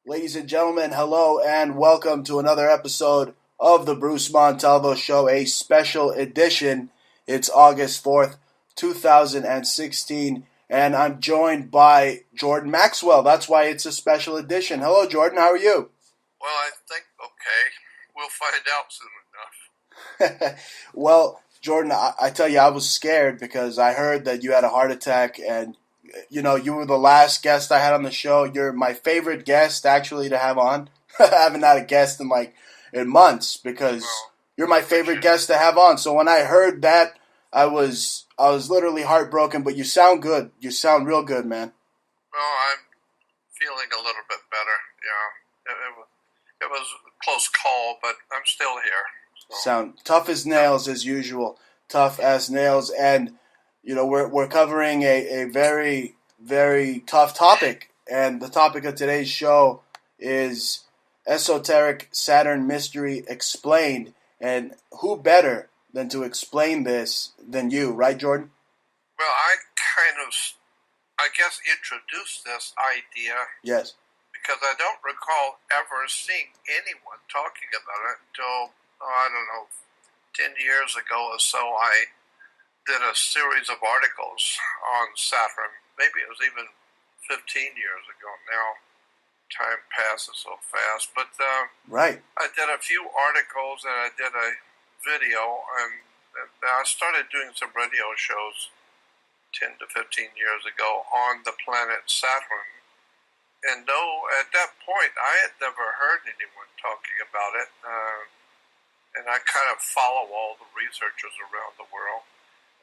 Ladies and gentlemen, hello and welcome to another episode of the Bruce Montalvo Show, a special edition. It's August 4th, 2016, and I'm joined by Jordan Maxwell. That's why it's a special edition. Hello, Jordan. How are you? Well, I think, okay, we'll find out soon Well, Jordan, I tell you, I was scared because I heard that you had a heart attack and you were the last guest I had on the show. You're my favorite guest actually to have on. I haven't had a guest in months enough. because Well, you're my favorite guest to have on. So when I heard that, I was literally heartbroken. But you sound good. You sound real good, man. I'm feeling a little bit better. Yeah, it was a close call, but I'm still here. So, Sound tough as nails as usual. Tough as nails, and we're covering a very very tough topic, and the topic of today's show is esoteric Saturn mystery explained. And who better than to explain this than you, right, Jordan? well, I guess, introduced this idea Yes. because I don't recall ever seeing anyone talking about it until, I don't know, 10 years ago or so. I did a series of articles on Saturn. Maybe it was even 15 years ago now. Time passes so fast. But Right. I did a few articles and I did a video, and I started doing some radio shows 10 to 15 years ago on the planet Saturn. And no, at that point, I had never heard anyone talking about it. And I kind of follow all the researchers around the world.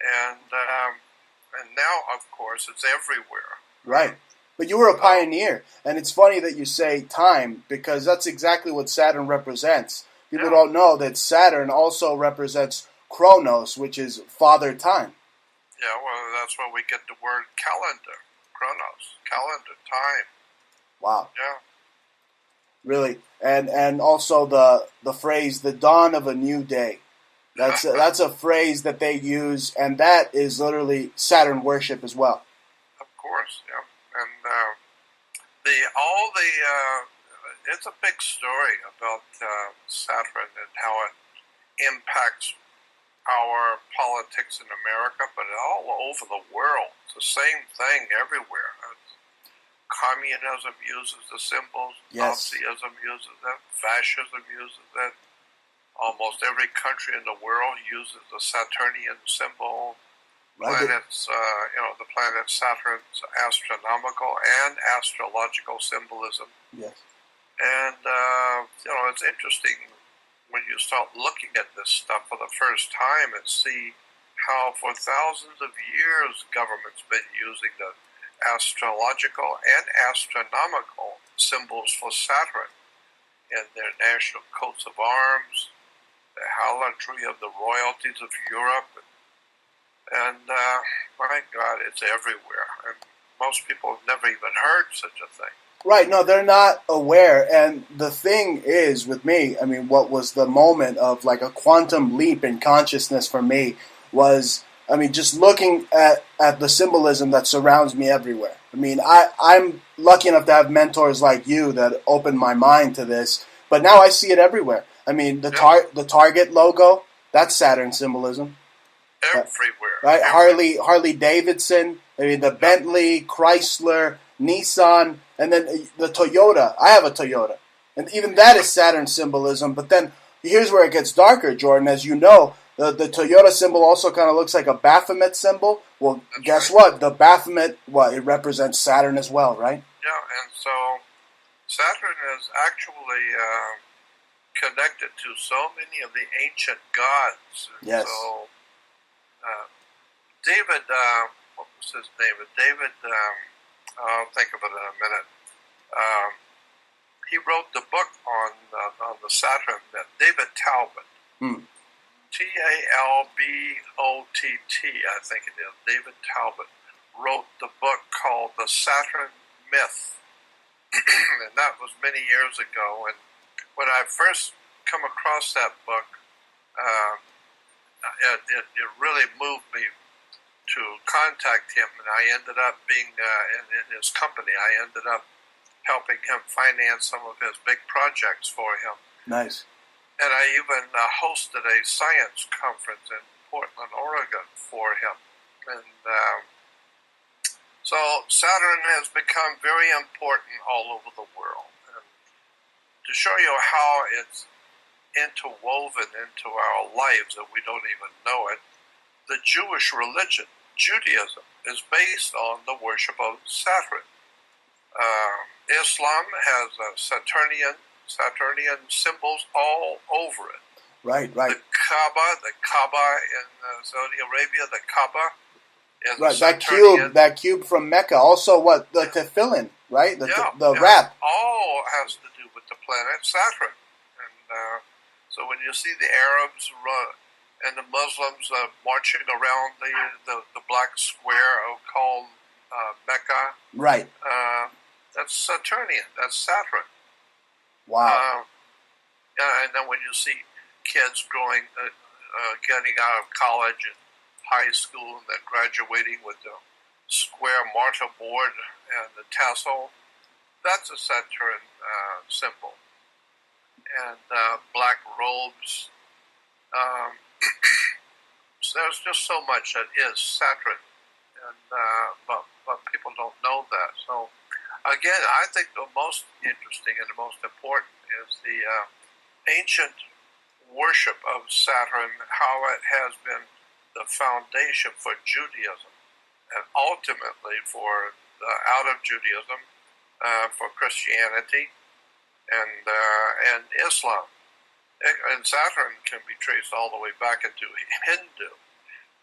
And now, of course, it's everywhere. Right. But you were a pioneer, and it's funny that you say time because that's exactly what Saturn represents. People Yeah. don't know that Saturn also represents Chronos, which is father time. Yeah, well, that's where we get the word calendar, chronos, calendar, time. Wow. Yeah. Really. And also the phrase the dawn of a new day. That's a phrase that they use, and that is literally Saturn worship as well. Of course, yeah. And it's a big story about Saturn and how it impacts our politics in America, but all over the world. It's the same thing everywhere. Communism uses the symbols. Yes. Nazism uses it. Fascism uses it. Almost every country in the world uses the Saturnian symbol. Right. The planet Saturn's astronomical and astrological symbolism. Yes. And, it's interesting when you start looking at this stuff for the first time and see how for thousands of years government's been using the astrological and astronomical symbols for Saturn in their national coats of arms, the heraldry of the royalties of Europe. And my God, it's everywhere. And most people have never even heard such a thing. Right, no, they're not aware. And the thing is, with me, I mean, what was the moment of like a quantum leap in consciousness for me was, I mean, just looking at the symbolism that surrounds me everywhere. I mean, I'm lucky enough to have mentors like you that opened my mind to this, but now I see it everywhere. I mean, the Target logo, that's Saturn symbolism. Everywhere. Right? Everywhere. Harley Davidson, I mean, the Bentley, Chrysler, Nissan, and then the Toyota. I have a Toyota. And even that is Saturn symbolism. But then here's where it gets darker, Jordan. As you know, the Toyota symbol also kind of looks like a Baphomet symbol. Well, That's guess right. what? The Baphomet, it represents Saturn as well, right? Yeah, and so Saturn is actually connected to so many of the ancient gods. And Yes. so David, what was his name? David, I'll think of it in a minute. He wrote the book on the Saturn. David Talbot. Hmm. Talbott, I think it is. David Talbot wrote the book called The Saturn Myth, and that was many years ago. And when I first come across that book, it really moved me to contact him, and I ended up being in his company. I ended up helping him finance some of his big projects for him. Nice. And I even hosted a science conference in Portland, Oregon for him. And so Saturn has become very important all over the world. And to show you how it's interwoven into our lives that we don't even know it, the Jewish religion, Judaism, is based on the worship of Saturn. Islam has Saturnian symbols all over it. Right. The Kaaba in Saudi Arabia, the Kaaba is right. Saturnian. That cube from Mecca. Also, what the tefillin, right? The wrap. All has to do with the planet Saturn. And so when you see the Arabs and the Muslims marching around the black square called Mecca, right? That's Saturnian. That's Saturn. Wow. And then when you see kids getting out of college and high school and then graduating with the square martyr board and the tassel, that's a Saturn symbol. And black robes. So there's just so much that is Saturn, and but people don't know that. So again, I think the most interesting and the most important is the ancient worship of Saturn, how it has been the foundation for Judaism, and ultimately for out of Judaism, for Christianity and Islam. And Saturn can be traced all the way back into Hindu,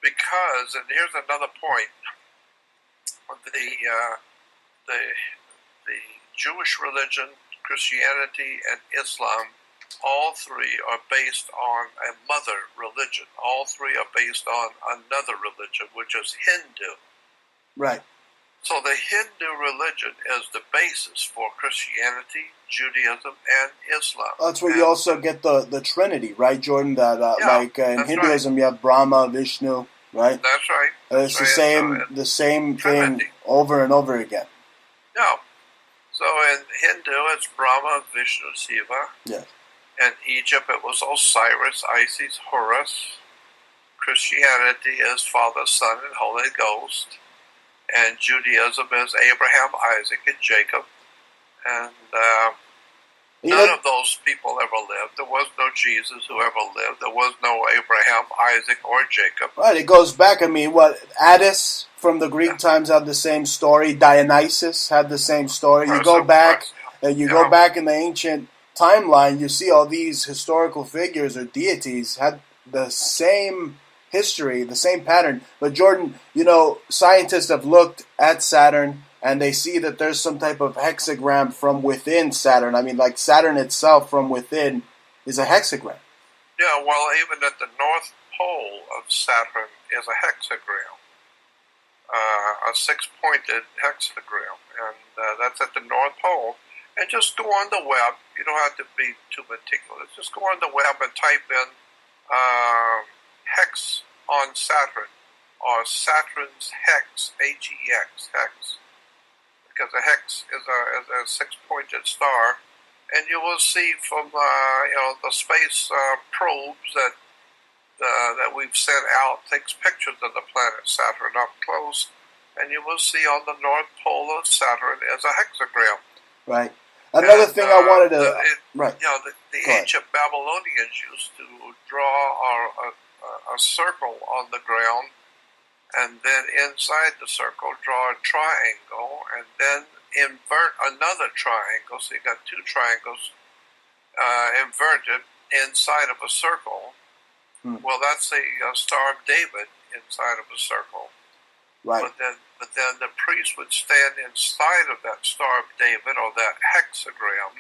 because, and here's another point, the Jewish religion, Christianity, and Islam, all three are based on a mother religion. All three are based on another religion, which is Hindu. Right. So the Hindu religion is the basis for Christianity, Judaism, and Islam. That's where you also get the Trinity, right, Jordan? That in Hinduism you have Brahma, Vishnu, right? That's right. It's the same Trinity. thing over and over again. Yeah. So in Hindu, it's Brahma, Vishnu, Shiva. Yeah. In Egypt, it was Osiris, Isis, Horus. Christianity is Father, Son, and Holy Ghost. And Judaism is Abraham, Isaac, and Jacob. And none of those people ever lived. There was no Jesus who ever lived. There was no Abraham, Isaac, or Jacob. Right, it goes back. I mean, Attis from the Greek times had the same story. Dionysus had the same story. You go back, go back in the ancient timeline, you see all these historical figures or deities had the same history, the same pattern. But Jordan, scientists have looked at Saturn and they see that there's some type of hexagram from within Saturn. I mean, like Saturn itself from within is a hexagram. Yeah, well, even at the North Pole of Saturn is a hexagram, a six-pointed hexagram, and that's at the North Pole. And just go on the web. You don't have to be too meticulous. Just go on the web and type in hex on Saturn, or Saturn's hex, H-E-X, hex. Because a hex is a six-pointed star. And you will see from the space probes that we've sent out takes pictures of the planet Saturn up close. And you will see on the North Pole of Saturn is a hexagram. Right. Another thing I wanted to... The ancient Babylonians used to draw a circle on the ground, and then inside the circle draw a triangle, and then invert another triangle. So you got two triangles inverted inside of a circle. Well, that's the Star of David inside of a circle. Right. But then the priest would stand inside of that Star of David, or that hexagram,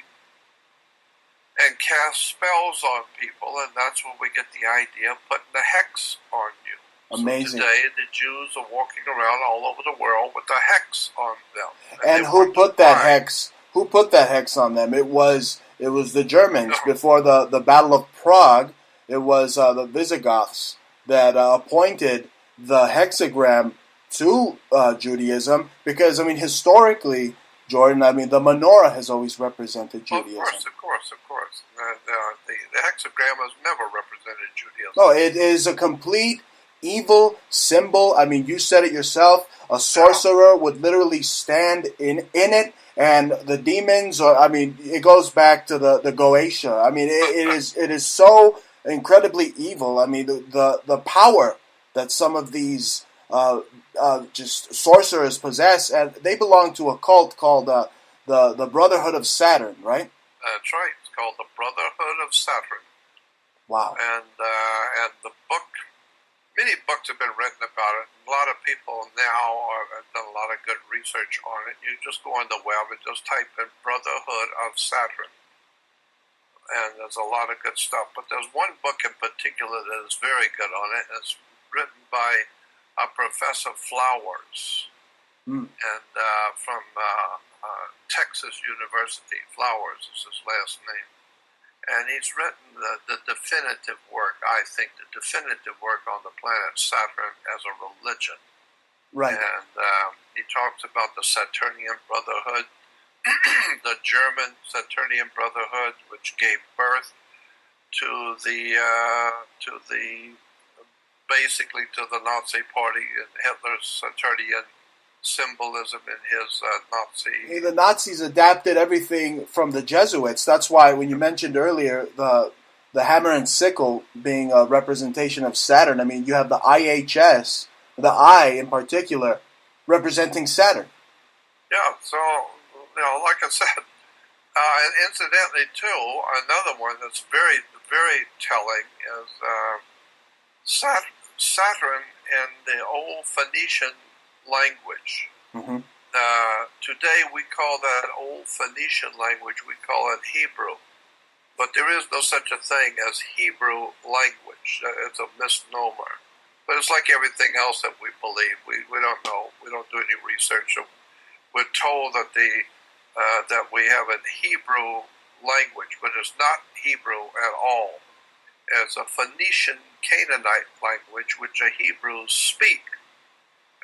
and cast spells on people, and that's where we get the idea of putting the hex on you. Amazing. So today, the Jews are walking around all over the world with a hex on them. And who put that hex? Who put that hex on them? It was the Germans before the Battle of Prague. It was the Visigoths that appointed the hexagram to Judaism, because I mean historically Jordan, I mean, the menorah has always represented Judaism. Of course. The hexagram has never represented Judaism. No, it is a complete evil symbol. I mean, you said it yourself. A sorcerer would literally stand in it, and the demons, or I mean, it goes back to the Goetia. I mean, it is so incredibly evil. I mean, the power that some of these just sorcerers possess, and they belong to a cult called the Brotherhood of Saturn, right? That's right. It's called the Brotherhood of Saturn. Wow. And the book, many books have been written about it. A lot of people now have done a lot of good research on it. You just go on the web and just type in Brotherhood of Saturn. And there's a lot of good stuff. But there's one book in particular that is very good on it. It's written by Professor Flowers. And from Texas University. Flowers is his last name. And he's written the definitive work, I think, the definitive work on the planet Saturn as a religion. Right. And he talks about the Saturnian Brotherhood, the German Saturnian Brotherhood, which gave birth to the basically to the Nazi Party and Hitler's Saturnian symbolism in his Nazi. The Nazis adapted everything from the Jesuits. That's why when you mentioned earlier the hammer and sickle being a representation of Saturn, I mean, you have the IHS, the I in particular, representing Saturn. Yeah, so, like I said, and incidentally, too, another one that's very, very telling is Saturn in the old Phoenician language. Mm-hmm. Today we call that old Phoenician language, we call it Hebrew. But there is no such a thing as Hebrew language. It's a misnomer. But it's like everything else that we believe. We don't know. We don't do any research. We're told that that we have a Hebrew language, but it's not Hebrew at all. It's a Phoenician Canaanite language which the Hebrews speak.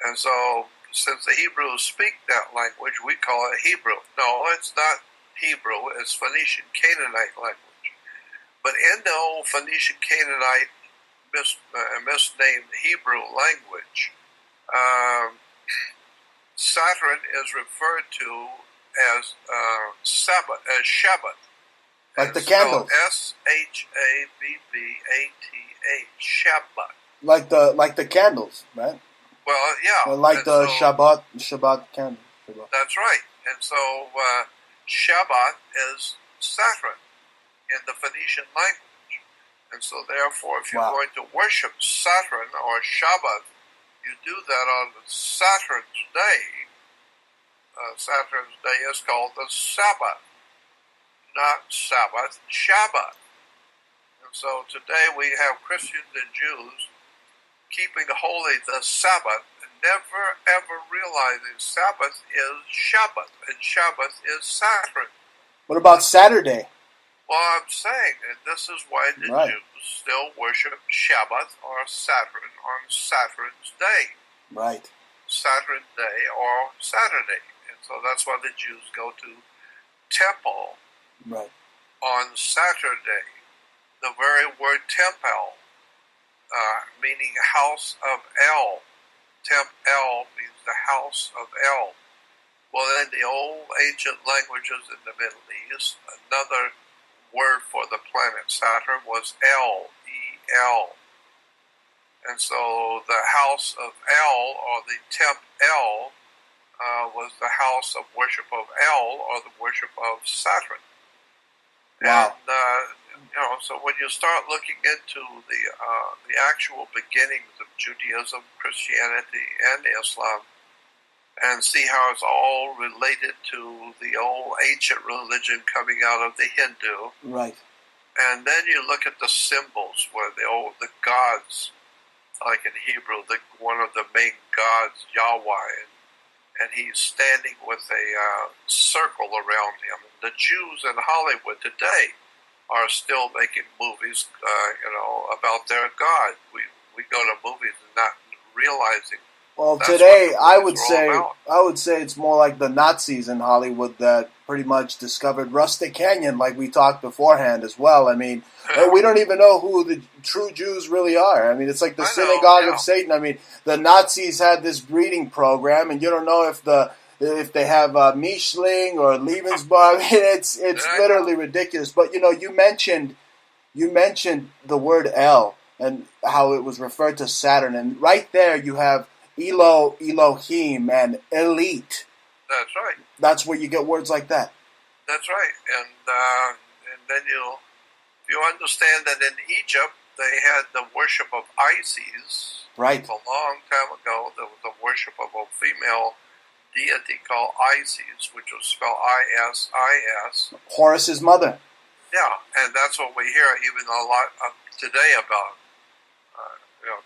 And so, since the Hebrews speak that language, we call it Hebrew. No, it's not Hebrew. It's Phoenician Canaanite language. But in the old Phoenician Canaanite misnamed Hebrew language, Saturn is referred to as Shabbat. Like the candle. Shabbath. Shabbat. Like the candles, right? Well, yeah. Like the Shabbat candle. Shabbat. That's right. And so Shabbat is Saturn in the Phoenician language. And so therefore, if you're going to worship Saturn or Shabbat, you do that on Saturn's day. Saturn's day is called the Sabbath. Not Sabbath, Shabbat. And so today we have Christians and Jews keeping holy the Sabbath, never ever realizing Sabbath is Shabbat, and Shabbat is Saturn. What about Saturday? Well, I'm saying that this is why the Jews still worship Shabbat or Saturn on Saturn's day. Right. Saturn day or Saturday. And so that's why the Jews go to temple on Saturday. The very word temple, meaning house of El. Temp El means the house of El. Well, in the old ancient languages in the Middle East, another word for the planet Saturn was El, E-L. And so the house of El, or the Temp El, was the house of worship of El, or the worship of Saturn. Wow. And, so when you start looking into the actual beginnings of Judaism, Christianity, and Islam, and see how it's all related to the old ancient religion coming out of the Hindu. Right. And then you look at the symbols where the gods, like in Hebrew, one of the main gods, Yahweh, and he's standing with a circle around him. The Jews in Hollywood today are still making movies, about their God. We go to movies and not realizing Well, That's what today the movies are all about. I would say it's more like the Nazis in Hollywood that pretty much discovered Rustic Canyon, like we talked beforehand as well. I mean, we don't even know who the true Jews really are. I mean, it's like the I know, synagogue of yeah. Satan. I mean, the Nazis had this breeding program, and you don't know if they have Mischling or Lebensborn. I mean, it's I know. literally ridiculous. But you mentioned the word El and how it was referred to Saturn, and right there you have Elohim, and elite. That's right. That's where you get words like that. That's right. And then you understand that in Egypt they had the worship of Isis. Right. A long time ago, there was a worship of a female deity called Isis, which was spelled Isis. Horus's mother. Yeah, and that's what we hear even a lot today about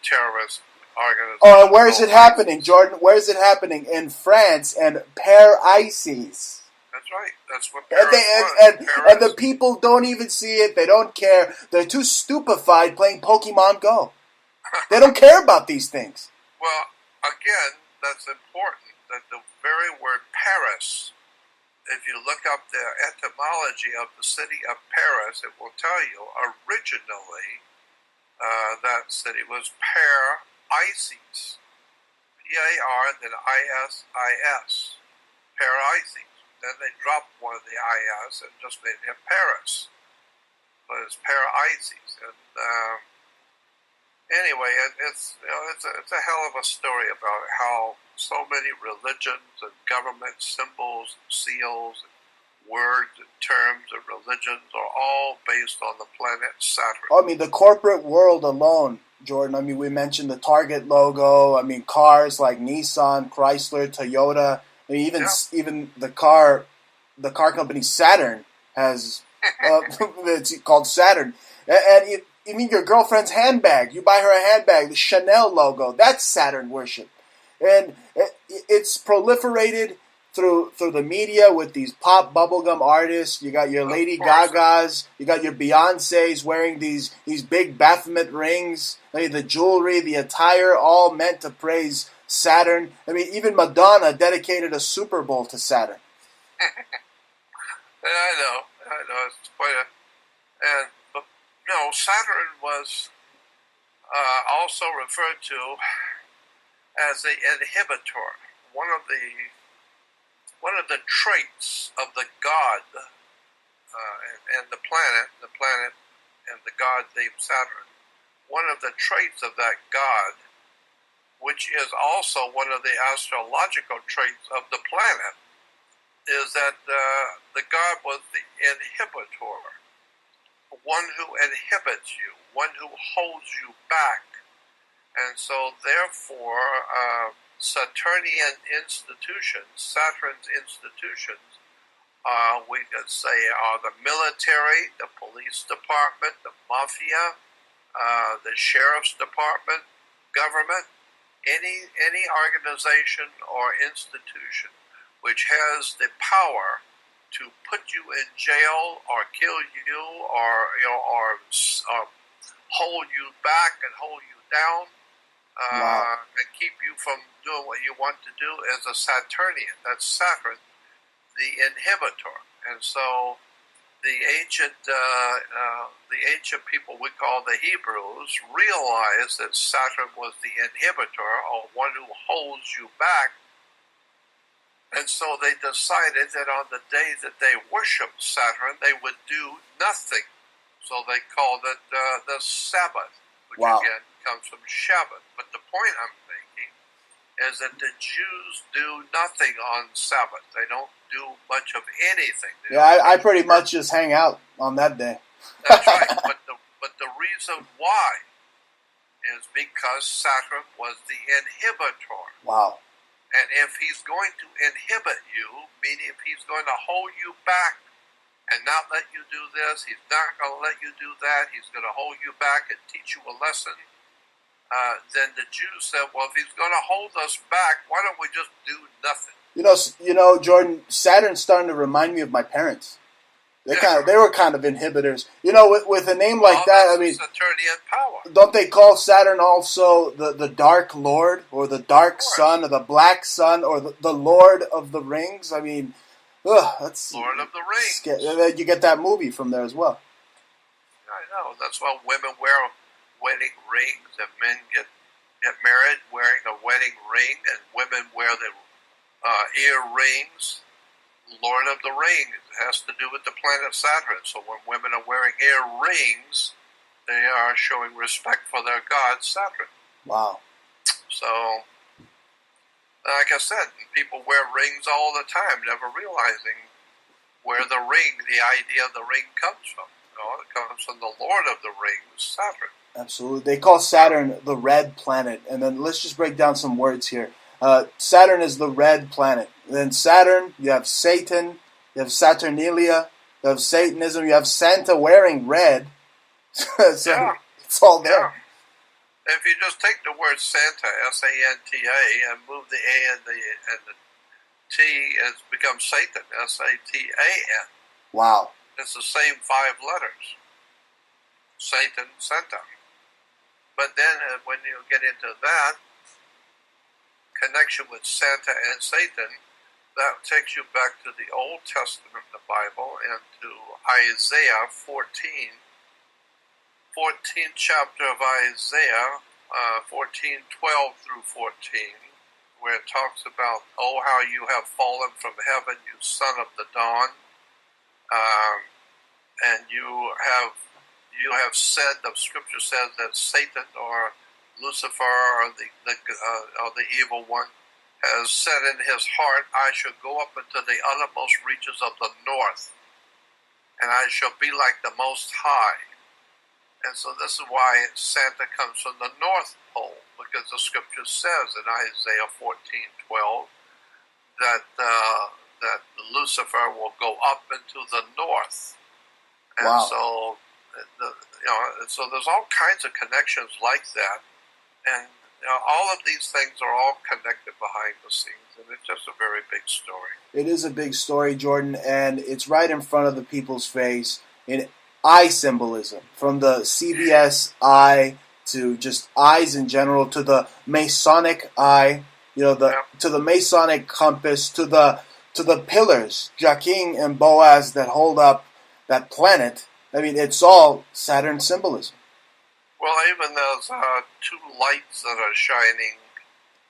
terrorist organizations. Oh, and where is it happening, Jordan? Where is it happening? In France and Isis. That's right. That's what And, Paris was. and the people don't even see it. They don't care. They're too stupefied playing Pokemon Go. They don't care about these things. Well, again, that's important. That the very word Paris, if you look up the etymology of the city of Paris, it will tell you originally that city was Isis. P-A-R, then I-S-I-S. Isis. Then they dropped one of the I-S and just made him Paris. But it's Isis. And anyway, it's a hell of a story about how so many religions and government symbols and seals and words and terms and religions are all based on the planet Saturn. I mean, the corporate world alone, Jordan. I mean, we mentioned the Target logo. I mean, cars like Nissan, Chrysler, Toyota. I mean, even the car company Saturn has it's called Saturn. And even your girlfriend's handbag, you buy her a handbag, the Chanel logo, that's Saturn worship. And it's proliferated through the media with these pop bubblegum artists. You got your Lady Gagas, you got your Beyoncés wearing these big Baphomet rings. I mean, the jewelry, the attire, all meant to praise Saturn. I mean, even Madonna dedicated a Super Bowl to Saturn. I know. It's quite but Saturn was also referred to as the inhibitor. One of the traits of the god and the planet and the god named Saturn. One of the traits of that god, which is also one of the astrological traits of the planet, is that the god was the inhibitor, one who inhibits you, one who holds you back. And so therefore, Saturnian institutions, Saturn's institutions, we could say are the military, the police department, the mafia, the sheriff's department, government, any organization or institution which has the power to put you in jail or kill you or hold you back and hold you down and keep you from doing what you want to do is a Saturnian. That's Saturn, the inhibitor. And so the ancient people we call the Hebrews realized that Saturn was the inhibitor, or one who holds you back. And so they decided that on the day that they worshiped Saturn, they would do nothing. So they called it the Sabbath, which again comes from Shabbat. But the point I'm making is that the Jews do nothing on Sabbath. They don't do much of anything. I pretty much just hang out on that day. That's right. But the reason why is because Saturn was the inhibitor. Wow. And if he's going to inhibit you, meaning if he's going to hold you back and not let you do this, he's not going to let you do that, he's going to hold you back and teach you a lesson, then the Jews said, well, if he's going to hold us back, why don't we just do nothing? You know, Jordan, Saturn's starting to remind me of my parents. They were kind of inhibitors. You know, with a name like that, I mean, Saturnian power. Don't they call Saturn also the Dark Lord, or the Dark Sun, or the Black Sun, or the Lord of the Rings? I mean, that's Lord of the Rings. You get that movie from there as well. I know. That's why women wear wedding rings, and men get married wearing a wedding ring, and women wear the earrings. Lord of the Rings has to do with the planet Saturn. So when women are wearing earrings, they are showing respect for their god Saturn. Wow. So, like I said, people wear rings all the time, never realizing where the idea of the ring comes from. You know, it comes from the Lord of the Rings, Saturn. Absolutely. They call Saturn the red planet. And then let's just break down some words here. Saturn is the red planet. Then Saturn, you have Satan, you have Saturnalia, you have Satanism, you have Santa wearing red. So yeah. It's all there. Yeah. If you just take the word Santa, S-A-N-T-A, and move the A and the T, it's become Satan, S-A-T-A-N. Wow. It's the same 5 letters. Satan, Santa. But then when you get into that connection with Santa and Satan, that takes you back to the Old Testament, the Bible, and to Isaiah 14th chapter of Isaiah, 14:12 through 14, where it talks about, oh, how you have fallen from heaven, you son of the dawn, and you have said, the scripture says that Satan or Lucifer or the evil one has said in his heart, I shall go up into the uttermost reaches of the north, and I shall be like the Most High. And so this is why Santa comes from the North Pole, because the scripture says in Isaiah 14:12 that Lucifer will go up into the north. And wow. So, so there's all kinds of connections like that, and all of these things are all connected behind the scenes, and it's just a very big story. It is a big story, Jordan, and it's right in front of the people's face in eye symbolism, from the CBS eye to just eyes in general, to the Masonic eye, to the Masonic compass, to the pillars, Jachin and Boaz, that hold up that planet. I mean, it's all Saturn symbolism. Well, even those 2 lights that are shining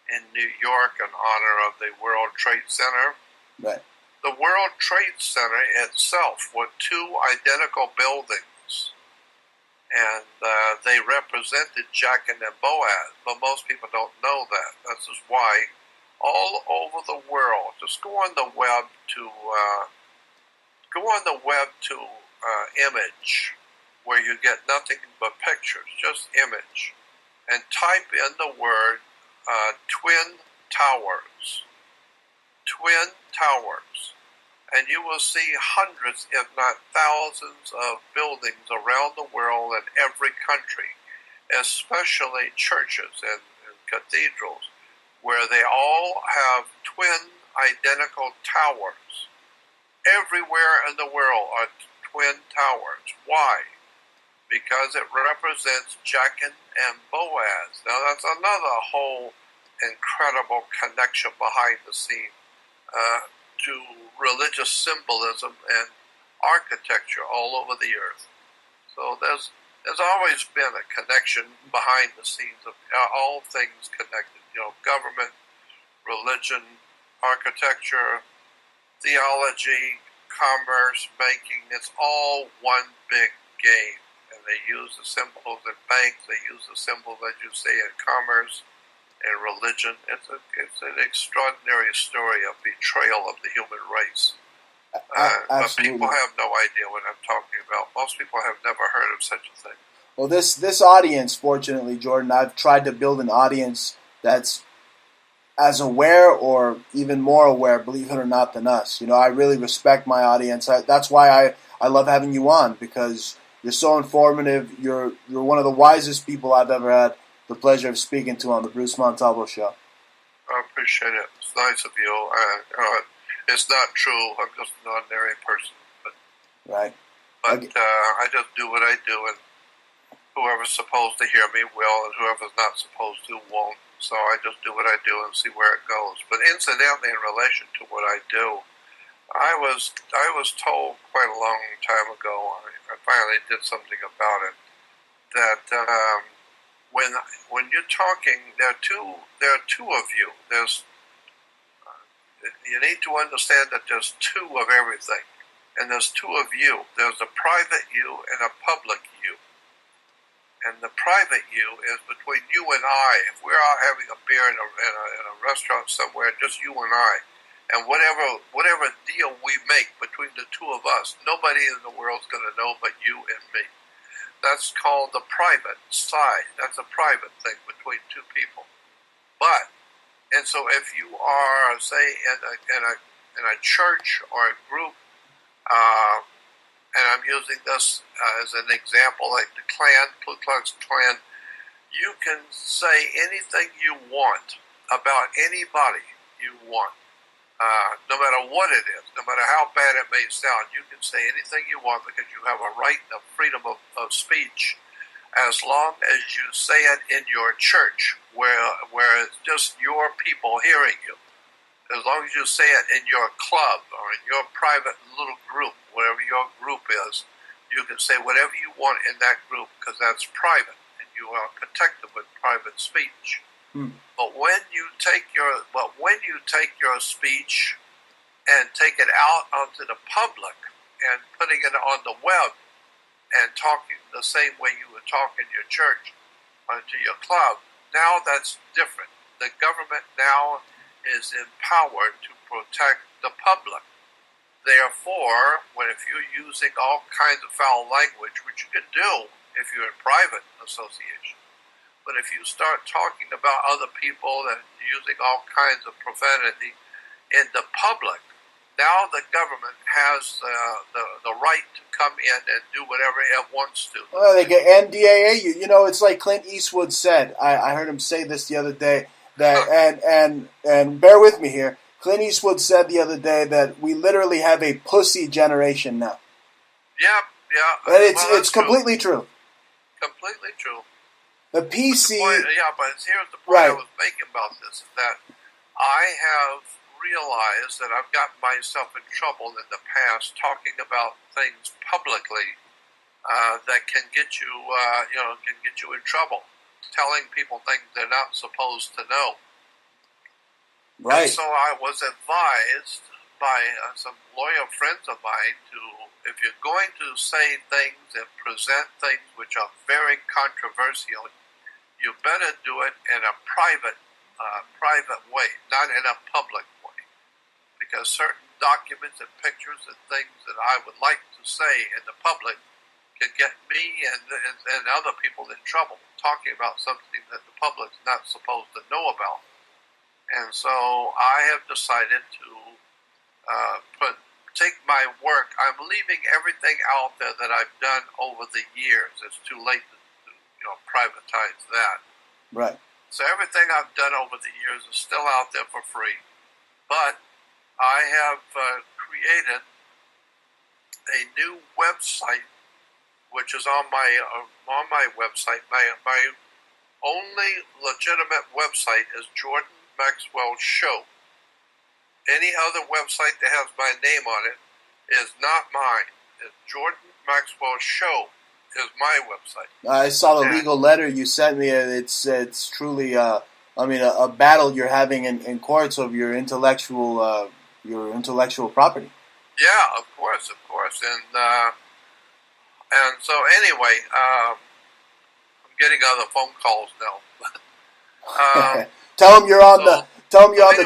in New York in honor of the World Trade Center. Right. The World Trade Center itself were 2 identical buildings, and they represented Jachin and Boaz, but most people don't know that. This is why all over the world, just go on the web to image, where you get nothing but pictures, just image, and type in the word Twin Towers. Twin Towers. And you will see hundreds, if not thousands, of buildings around the world in every country, especially churches and cathedrals, where they all have twin identical towers. Everywhere in the world are twin towers. Why? Because it represents Jachin and Boaz. Now that's another whole incredible connection behind the scene to religious symbolism and architecture all over the earth. So there's always been a connection behind the scenes of all things connected. Government, religion, architecture, theology, commerce, banking. It's all one big game. And they use the symbols in banks. They use the symbols, as you say, in commerce and religion. It's an extraordinary story of betrayal of the human race. But people have no idea what I'm talking about. Most people have never heard of such a thing. Well, this audience, fortunately, Jordan, I've tried to build an audience that's as aware or even more aware, believe it or not, than us. I really respect my audience. That's why I love having you on, because you're so informative. You're one of the wisest people I've ever had the pleasure of speaking to on the Bruce Montalvo Show. I appreciate it. It's nice of you. It's not true. I'm just an ordinary person. But Right. But I just do what I do, and whoever's supposed to hear me will, and whoever's not supposed to won't. So I just do what I do and see where it goes. But incidentally, in relation to what I do, I was told quite a long time ago. I finally did something about it. That when you're talking, there are two of you. You need to understand that there's two of everything, and there's two of you. There's a private you and a public you. And the private you is between you and I. If we're out having a beer in a restaurant somewhere, just you and I, and whatever deal we make between the two of us, nobody in the world's going to know but you and me. That's called the private side. That's a private thing between two people. And so if you are, say, in a church or a group, and I'm using this as an example, like the Klan, Ku Klux Klan, you can say anything you want about anybody you want, no matter what it is, no matter how bad it may sound. You can say anything you want because you have a right and a freedom of speech, as long as you say it in your church, where it's just your people hearing you. As long as you say it in your club or in your private little group, whatever your group is, you can say whatever you want in that group because that's private and you are protected with private speech. But when you take your speech and take it out onto the public and putting it on the web and talking the same way you would talk in your church or to your club, now that's different. The government now is empowered to protect the public. Therefore, if you're using all kinds of foul language, which you can do if you're in private association, but if you start talking about other people and using all kinds of profanity in the public, now the government has the right to come in and do whatever it wants to. Well, they get NDAA you. You know, it's like Clint Eastwood said. I heard him say this the other day. And bear with me here. Clint Eastwood said the other day that we literally have a pussy generation now. Yeah. And it's completely true. Completely true. The PC. But here's the point I was making about this: is that I have realized that I've gotten myself in trouble in the past talking about things publicly that can get you, in trouble. Telling people things they're not supposed to know. Right. And so I was advised by some lawyer friends of mine if you're going to say things and present things which are very controversial, you better do it in a private way, not in a public way. Because certain documents and pictures and things that I would like to say in the public can get me and other people in trouble, talking about something that the public's not supposed to know about. And so I have decided to take my work. I'm leaving everything out there that I've done over the years. It's too late to privatize that. Right. So everything I've done over the years is still out there for free. But I have created a new website, which is on my website. My only legitimate website is Jordan Maxwell Show. Any other website that has my name on it is not mine. It's Jordan Maxwell Show is my website. I saw the legal letter you sent me. It's truly a battle you're having in courts of your intellectual property. Yeah, of course, and so anyway, I'm getting other phone calls now. Tell them you're on the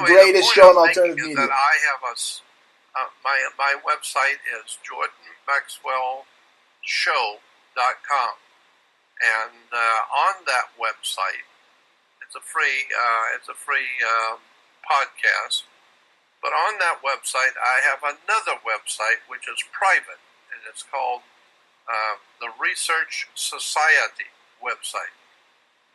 greatest show on alternative media. That I have my website is jordanmaxwellshow.com, and on that website, it's a free podcast. But on that website, I have another website which is private, and it's called the Research Society website.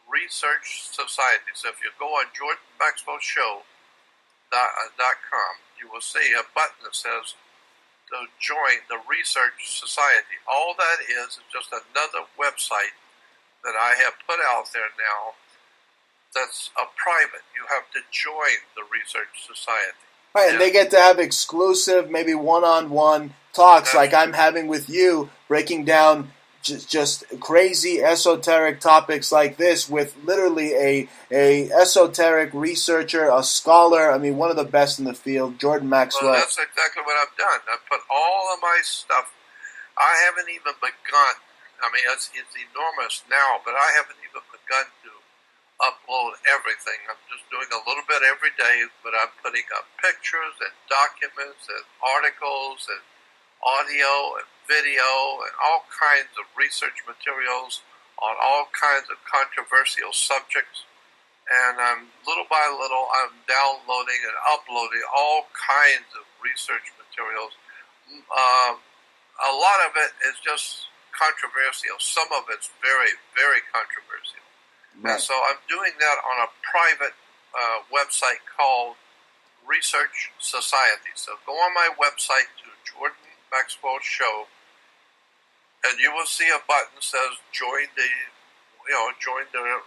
Research Society. So if you go on JordanMaxwellShow.com, you will see a button that says to join the Research Society. All that is just another website that I have put out there now that's a private. You have to join the Research Society. Right, and they get to have exclusive, maybe one-on-one talks like I'm having with you, breaking down just crazy esoteric topics like this with literally a esoteric researcher, a scholar. I mean, one of the best in the field, Jordan Maxwell. Well, that's exactly what I've done. I've put all of my stuff. I haven't even begun. I mean, it's enormous now, but I haven't even begun to upload everything. I'm just doing a little bit every day, but I'm putting up pictures and documents and articles and audio and video and all kinds of research materials on all kinds of controversial subjects. And little by little, I'm downloading and uploading all kinds of research materials. A lot of it is just controversial. Some of it's very, very controversial. Right. And so I'm doing that on a private website called Research Society. So go on my website to Jordan Maxwell Show, and you will see a button that says join the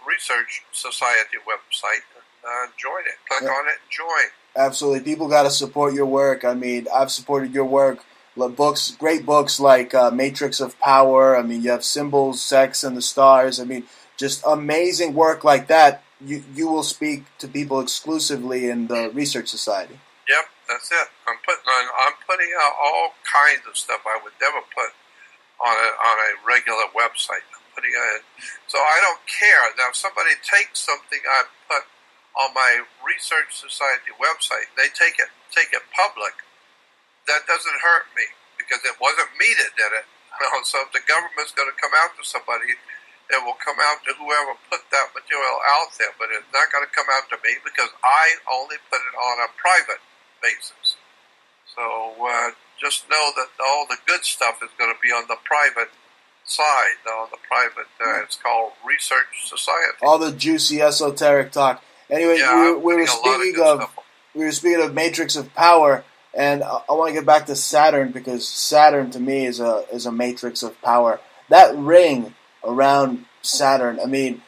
Research Society website, and join it. Click on it and join. Absolutely. People got to support your work. I mean, I've supported your work. Books, great books like Matrix of Power. I mean, you have Symbols, Sex, and the Stars. I mean, just amazing work like that. You will speak to people exclusively in the Research Society. Yep, that's it. I'm putting out all kinds of stuff I would never put on a regular website. I'm putting it in. So I don't care. Now, if somebody takes something I put on my Research Society website, they take it public. That doesn't hurt me because it wasn't me that did it. So if the government's going to come after somebody, it will come out to whoever put that material out there, but it's not going to come out to me because I only put it on a private basis. So just know that all the good stuff is going to be on the private side, on the private, it's called Research Society. All the juicy esoteric talk. Anyway, yeah, we were speaking of Matrix of Power, and I want to get back to Saturn because Saturn to me is a matrix of power. That ring around Saturn, I mean,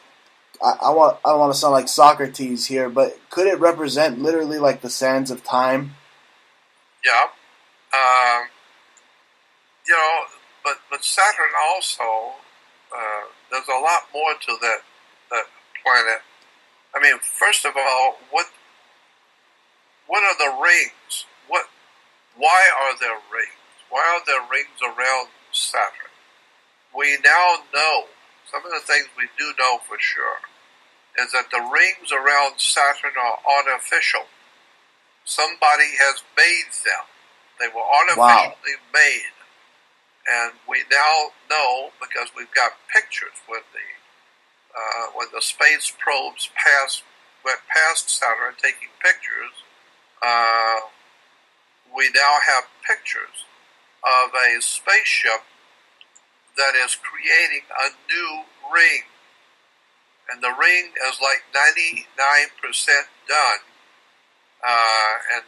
I don't want to sound like Socrates here, but could it represent literally like the sands of time? Yeah. But Saturn also, there's a lot more to that planet. I mean, first of all, what are the rings? Why are there rings? Why are there rings around Saturn? We now know, some of the things we do know for sure, is that the rings around Saturn are artificial. Somebody has made them. They were artificially made. And we now know, because we've got pictures when the space probes went past Saturn taking pictures, we now have pictures of a spaceship that is creating a new ring. And the ring is like 99% done. And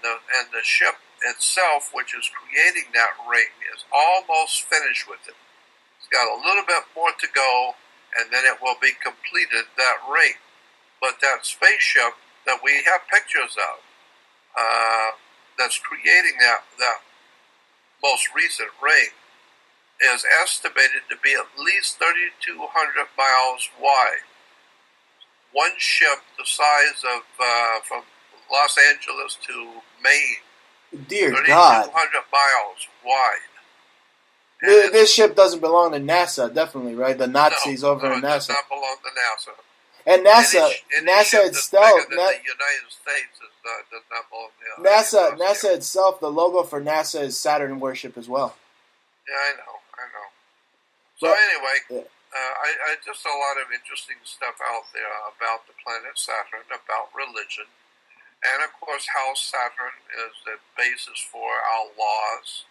the ship itself, which is creating that ring, is almost finished with it. It's got a little bit more to go, and then it will be completed, that ring. But that spaceship that we have pictures of, that's creating that most recent ring, is estimated to be at least 3,200 miles wide. One ship the size of from Los Angeles to Maine. Dear God. 3,200 miles wide. This ship doesn't belong to NASA, definitely, right? The Nazis over in NASA. It does not belong to NASA. And NASA itself, the United States does not belong to NASA itself, the logo for NASA is Saturn worship as well. Yeah, I know. So anyway, I just a lot of interesting stuff out there about the planet Saturn, about religion, and of course how Saturn is the basis for our laws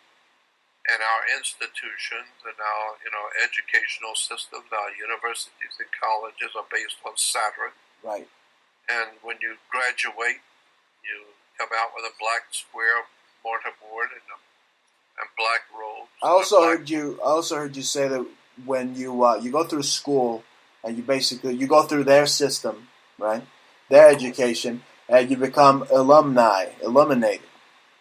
and our institutions and our educational systems. Our universities and colleges are based on Saturn. Right. And when you graduate, you come out with a black square mortarboard and and black robes. I also heard you say that when you go through school and you go through their system, right? Their education, and you become illuminated.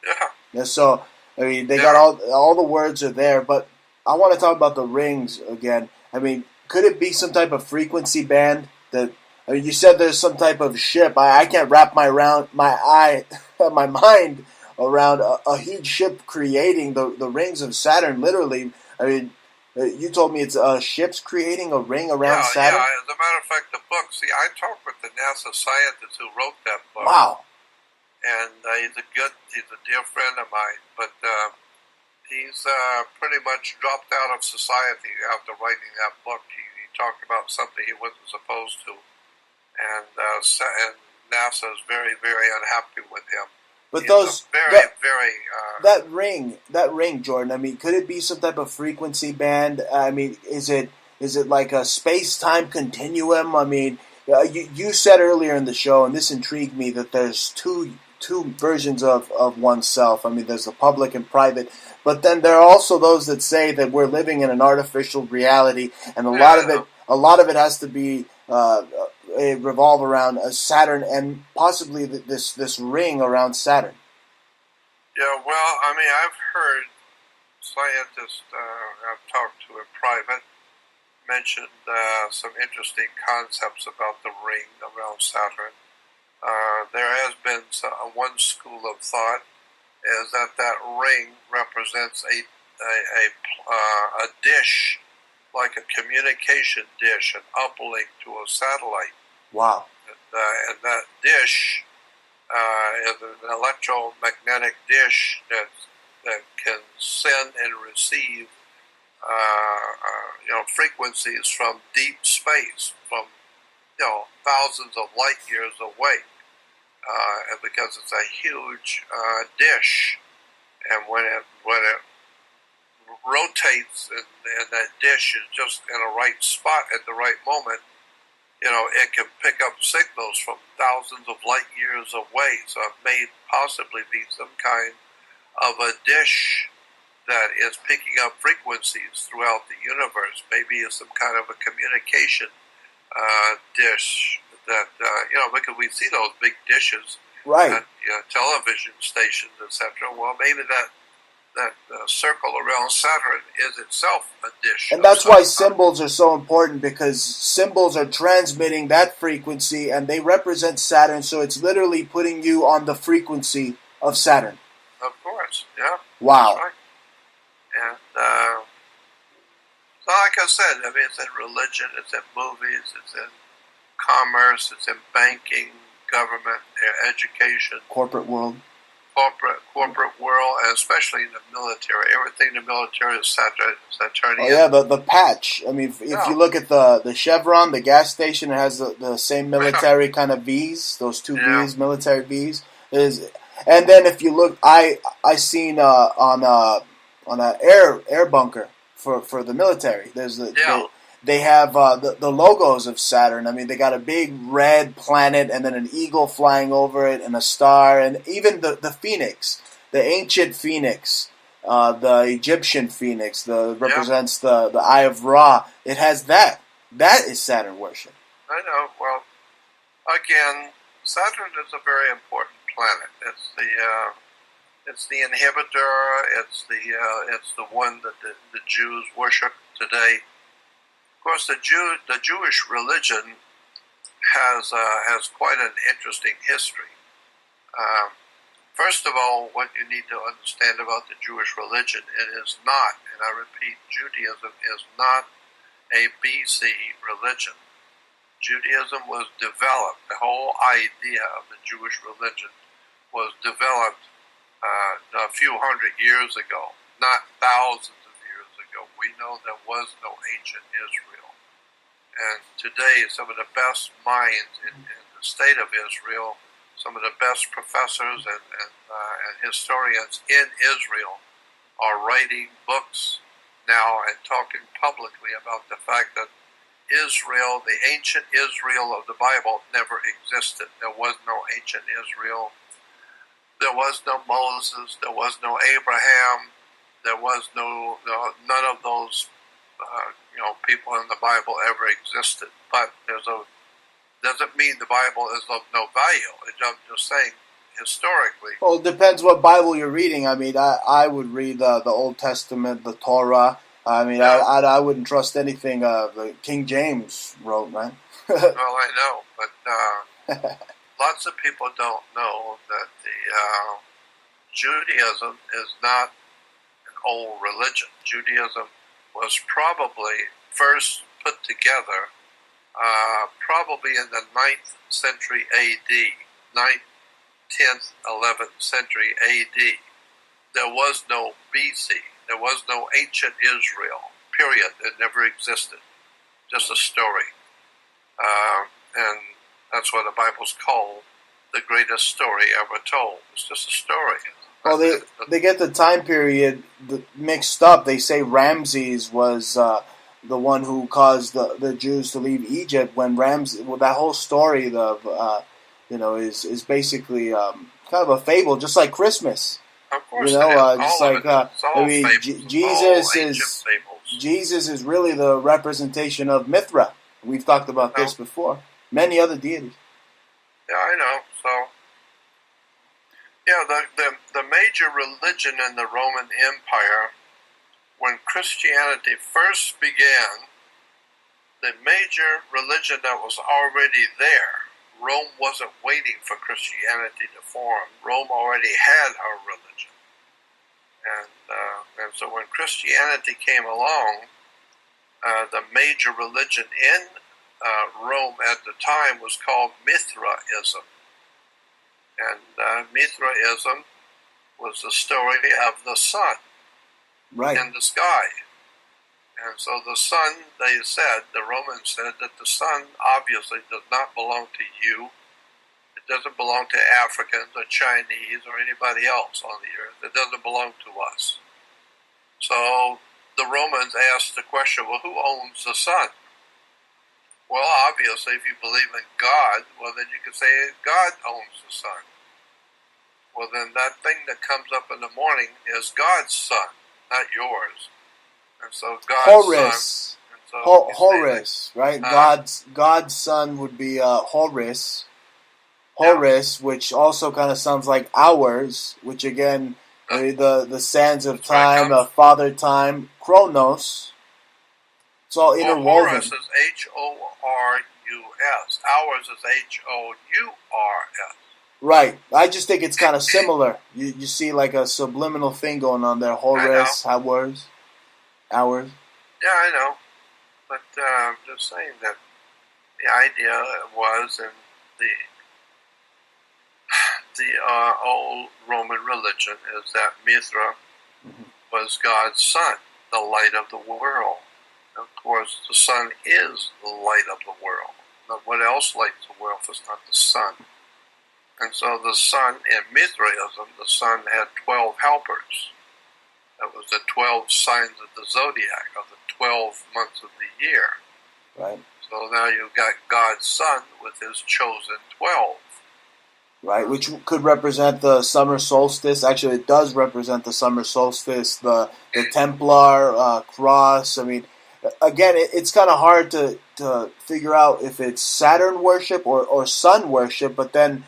Yeah. And so, I mean, they got all the words are there, but I want to talk about the rings again. I mean, could it be some type of frequency band that? I mean, you said there's some type of ship. I can't wrap my mind around a huge ship creating the rings of Saturn. Literally, I mean, you told me it's ships creating a ring around Saturn. Yeah. As a matter of fact, the book. See, I talked with the NASA scientist who wrote that book. Wow. And he's a dear friend of mine, but he's pretty much dropped out of society after writing that book. He talked about something he wasn't supposed to, and NASA is very, very unhappy with him. But he's that ring, Jordan. I mean, could it be some type of frequency band? I mean, is it like a space-time continuum? I mean, you said earlier in the show, and this intrigued me, that there's two versions of oneself. I mean, there's the public and private, but then there are also those that say that we're living in an artificial reality, and a lot of it has to be revolve around Saturn and possibly this ring around Saturn. Yeah, well, I mean, I've heard scientists I've talked to in private mentioned some interesting concepts about the ring around Saturn. There has been one school of thought is that ring represents a dish, like a communication dish, an uplink to a satellite. Wow. And that dish is an electromagnetic dish that can send and receive frequencies from deep space, from thousands of light years away. And because it's a huge dish, and when it rotates and that dish is just in a right spot at the right moment, it can pick up signals from thousands of light years away. So it may possibly be some kind of a dish that is picking up frequencies throughout the universe. Maybe it's some kind of a communication dish that, because we see those big dishes right at television stations, etc. Well, maybe that circle around Saturn is itself a dish. And that's why symbols are so important, because symbols are transmitting that frequency and they represent Saturn, so it's literally putting you on the frequency of Saturn. Of course, yeah. Wow. That's right. And so like I said, I mean, it's in religion, it's in movies, it's in commerce, it's in banking, government, education. Corporate world. Corporate world, and especially in the military. Everything in the military is Saturnian. Oh yeah, the patch. I mean, if you look at the Chevron, the gas station, it has the same military kind of V's. Those two V's, military V's. And then if you look, I seen on a air bunker for the military. There's they have the logos of Saturn. I mean, they got a big red planet and then an eagle flying over it and a star, and even the phoenix, the ancient phoenix, the Egyptian phoenix, represents the Eye of Ra. It has that. That is Saturn worship. I know. Well, again, Saturn is a very important planet. It's the inhibitor. It's the one that the Jews worship today. Of course, the Jewish religion has quite an interesting history. First of all, what you need to understand about the Jewish religion, it is not, and I repeat, Judaism is not a BC religion. Judaism was developed, the whole idea of the Jewish religion was developed a few hundred years ago, not thousands of years ago. We know there was no ancient Israel. And today, some of the best minds in the state of Israel, some of the best professors and historians in Israel are writing books now and talking publicly about the fact that Israel, the ancient Israel of the Bible, never existed. There was no ancient Israel. There was no Moses. There was no Abraham. there was none of those people in the Bible ever existed. But doesn't mean the Bible is of no value. I'm just saying historically. Well, it depends what Bible you're reading. I mean, I would read the Old Testament, the Torah. I mean, Yeah. I wouldn't trust anything the King James wrote, man. Well, I know, but lots of people don't know that the Judaism is not an old religion. Judaism was probably first put together probably in the 9th century A.D., 9th, 10th, 11th century A.D. There was no B.C., there was no ancient Israel, period. It never existed. Just a story. And that's what the Bible's called, the greatest story ever told. It's just a story. Well, they get the time period mixed up. They say Ramses was the one who caused the Jews to leave Egypt. When that whole story is basically kind of a fable, just like Christmas. Of course, just like Jesus is really the representation of Mithra. We've talked about this before. Many other deities. Yeah, I know. So, yeah, the major religion in the Roman Empire, when Christianity first began, the major religion that was already there, Rome wasn't waiting for Christianity to form. Rome already had her religion. And so when Christianity came along, the major religion in Rome at the time was called Mithraism. And Mithraism was the story of the sun in the sky. And so the sun, the Romans said that the sun obviously does not belong to you. It doesn't belong to Africans or Chinese or anybody else on the earth. It doesn't belong to us. So the Romans asked the question, well, who owns the sun? Well, obviously, if you believe in God, well, then you could say God owns the sun. Well, then that thing that comes up in the morning is God's sun, not yours. And so God's son. Horus, right? God's son would be Horus. Horus, which also kind of sounds like hours, which again, the sands of time, father time, Chronos. It's all interwoven. Horus is Horus. Hours is Hours. Right. I just think it's kind of similar. You see like a subliminal thing going on there. Horus, hours. Yeah, I know. But I'm just saying that the idea was in the old Roman religion is that Mithra was God's son, the light of the world. Of course, the sun is the light of the world. Now, what else lights the world if it's not the sun? And so the sun, in Mithraism, the sun had 12 helpers. That was the 12 signs of the zodiac, of the 12 months of the year. Right. So now you've got God's son with his chosen 12. Right, which could represent the summer solstice. Actually, it does represent the summer solstice, the Templar cross. I mean, again, it's kind of hard to figure out if it's Saturn worship or sun worship, but then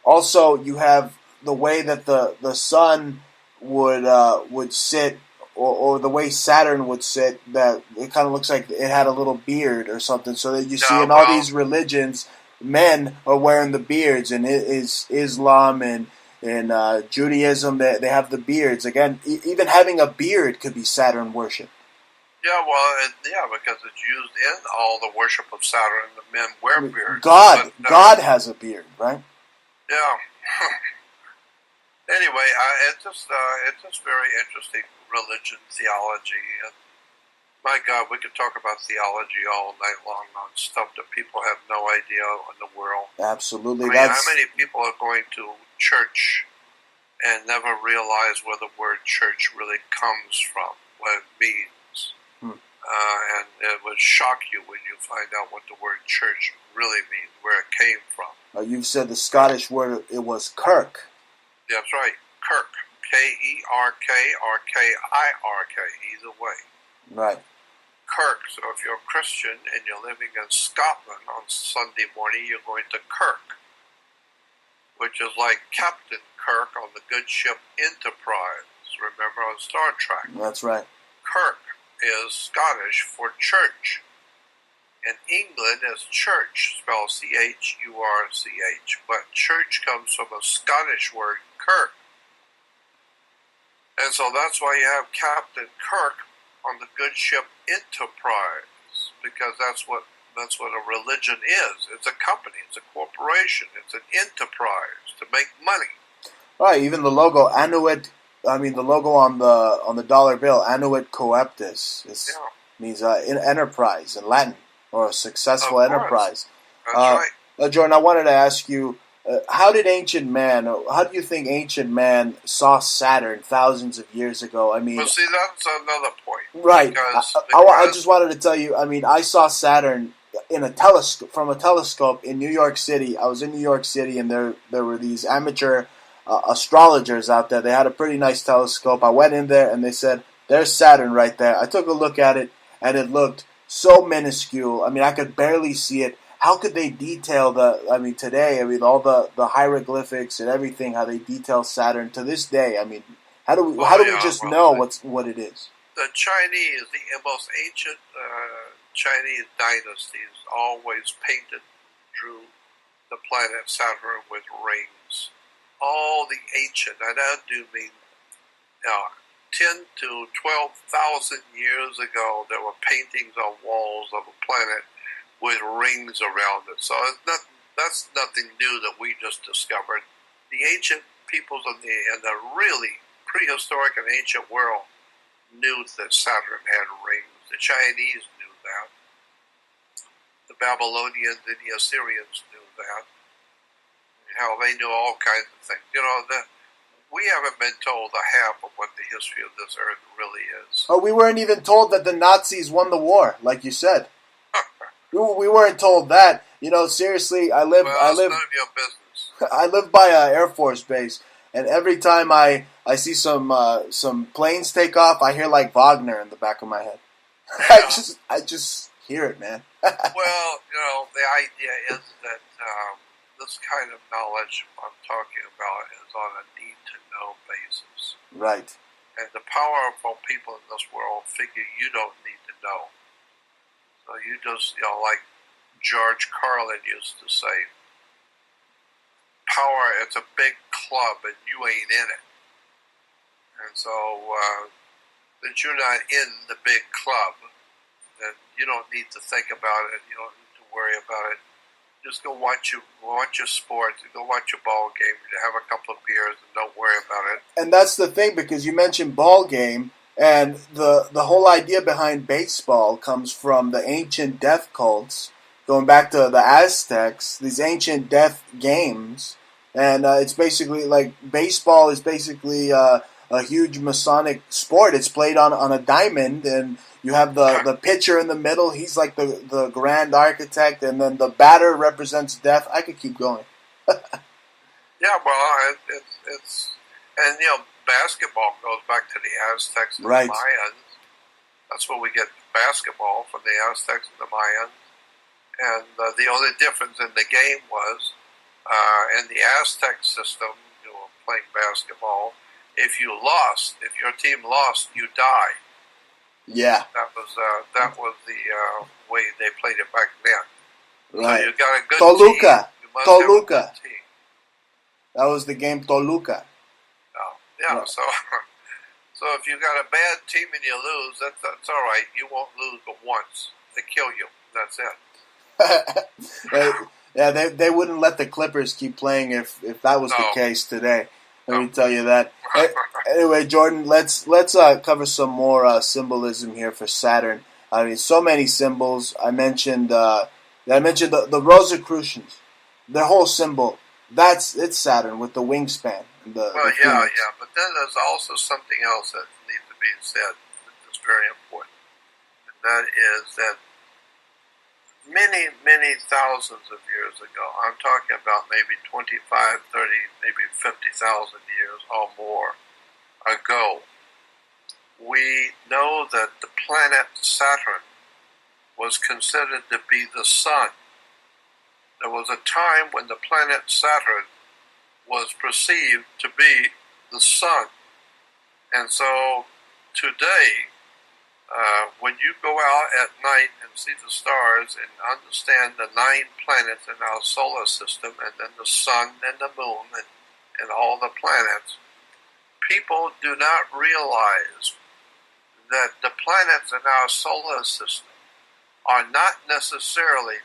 also you have the way that the sun would sit, or the way Saturn would sit, that it kind of looks like it had a little beard or something. So that you see in all these religions, men are wearing the beards, and it is Islam and Judaism, they have the beards. Again, even having a beard could be Saturn worship. Yeah, well, because it's used in all the worship of Saturn. The men wear beards. God has a beard, right? Yeah. Anyway, it's just very interesting religion, theology, and my God, we could talk about theology all night long on stuff that people have no idea in the world. Absolutely. I mean, how many people are going to church and never realize where the word church really comes from, what it means? And it would shock you when you find out what the word church really means, where it came from. You've said the Scottish word, it was kirk. Yeah, that's right. Kirk. K-E-R-K or K-I-R-K, either way. Right. Kirk. So if you're a Christian and you're living in Scotland on Sunday morning, you're going to Kirk, which is like Captain Kirk on the good ship Enterprise. Remember on Star Trek? That's right. Kirk is Scottish for church. In England, as church, spelled C-H-U-R-C-H, but church comes from a Scottish word, Kirk. And so that's why you have Captain Kirk on the good ship Enterprise, because that's what a religion is. It's a company, it's a corporation, it's an enterprise to make money. Right, even the logo the logo on the dollar bill, Annuit Coeptus, means enterprise in Latin, or a successful enterprise. That's right. Jordan, I wanted to ask you, how do you think ancient man saw Saturn thousands of years ago? I mean, well, see, that's another point. Right. I just wanted to tell you, I mean, I saw Saturn from a telescope in New York City. I was in New York City, and there were these amateur astrologers out there. They had a pretty nice telescope. I went in there, and they said, "There's Saturn right there." I took a look at it, and it looked so minuscule. I mean, I could barely see it. How could they detail today, all the hieroglyphics and everything, how they detail Saturn to this day? I mean, how do we know what it is? The Chinese, the most ancient Chinese dynasties always drew the planet Saturn with rings. All the ancient, and I do mean 10 to 12,000 years ago, there were paintings on walls of a planet with rings around it. So that's nothing new that we just discovered. The ancient peoples in the really prehistoric and ancient world knew that Saturn had rings. The Chinese knew that. The Babylonians and the Assyrians knew that. Hell, they knew all kinds of things. We haven't been told a half of what the history of this earth really is. Oh, we weren't even told that the Nazis won the war, like you said. We weren't told that. Seriously, I live. None of your business. I live by an Air Force base, and every time I see some planes take off, I hear like Wagner in the back of my head. Yeah. I just hear it, man. Well, the idea is that this kind of knowledge I'm talking about is on a need-to-know basis. Right. And the powerful people in this world figure you don't need to know. So you just, like George Carlin used to say, power, it's a big club and you ain't in it. And so, that you're not in the big club, then you don't need to think about it, you don't need to worry about it. Just go watch your sports, go watch your ball game, have a couple of beers, and don't worry about it. And that's the thing, because you mentioned ball game, and the whole idea behind baseball comes from the ancient death cults, going back to the Aztecs, these ancient death games. And it's basically like baseball is basically a huge Masonic sport. It's played on a diamond, and you have the pitcher in the middle. He's like the grand architect, and then the batter represents death. I could keep going. Yeah, well, it's and basketball goes back to the Aztecs and right. the Mayans. That's where we get basketball, from the Aztecs and the Mayans. And the only difference in the game was in the Aztec system, playing basketball. If your team lost, you die. Yeah, that was the way they played it back then. Right. So you got a good Toluca. team. You must have a good team. That was the game Toluca. Oh, yeah. So if you got a bad team and you lose, that's all right. You won't lose but once. They kill you. That's it. Yeah, they wouldn't let the Clippers keep playing if that was the case today. Let me tell you that. Anyway, Jordan, let's cover some more symbolism here for Saturn. I mean, so many symbols. I mentioned the Rosicrucians. Their whole symbol. It's Saturn with the wingspan. The yeah. But then there's also something else that needs to be said that's very important, and that is that many, many thousands of years ago, I'm talking about maybe 25, 30, maybe 50,000 years or more, ago, we know that the planet Saturn was considered to be the sun. There was a time when the planet Saturn was perceived to be the sun. And so today, when you go out at night and see the stars and understand the 9 planets in our solar system, and then the sun and the moon and all the planets, people do not realize that the planets in our solar system are not necessarily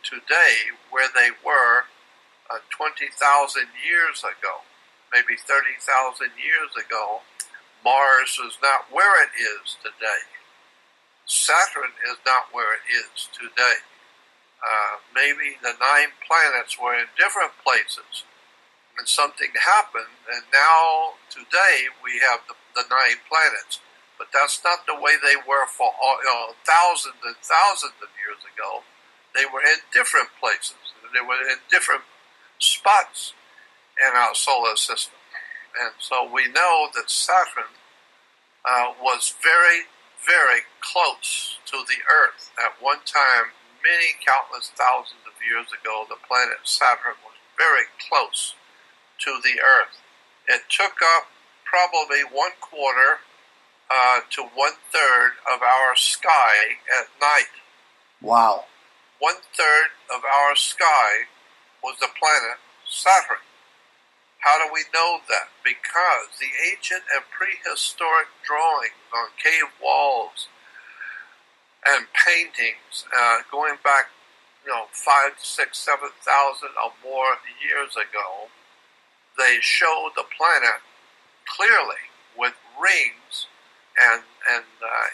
today where they were 20,000 years ago, maybe 30,000 years ago. Mars is not where it is today. Saturn is not where it is today. Maybe the 9 planets were in different places, and something happened, and now today we have the 9 planets. But that's not the way they were for thousands and thousands of years ago. They were in different places. They were in different spots in our solar system. And so we know that Saturn was very, very close to the Earth. At one time, many countless thousands of years ago, the planet Saturn was very close to the Earth. It took up probably 1/4 to 1/3 of our sky at night. Wow. 1/3 of our sky was the planet Saturn. How do we know that? Because the ancient and prehistoric drawings on cave walls and paintings going back, 5, 6, 7,000 or more years ago, they show the planet clearly with rings and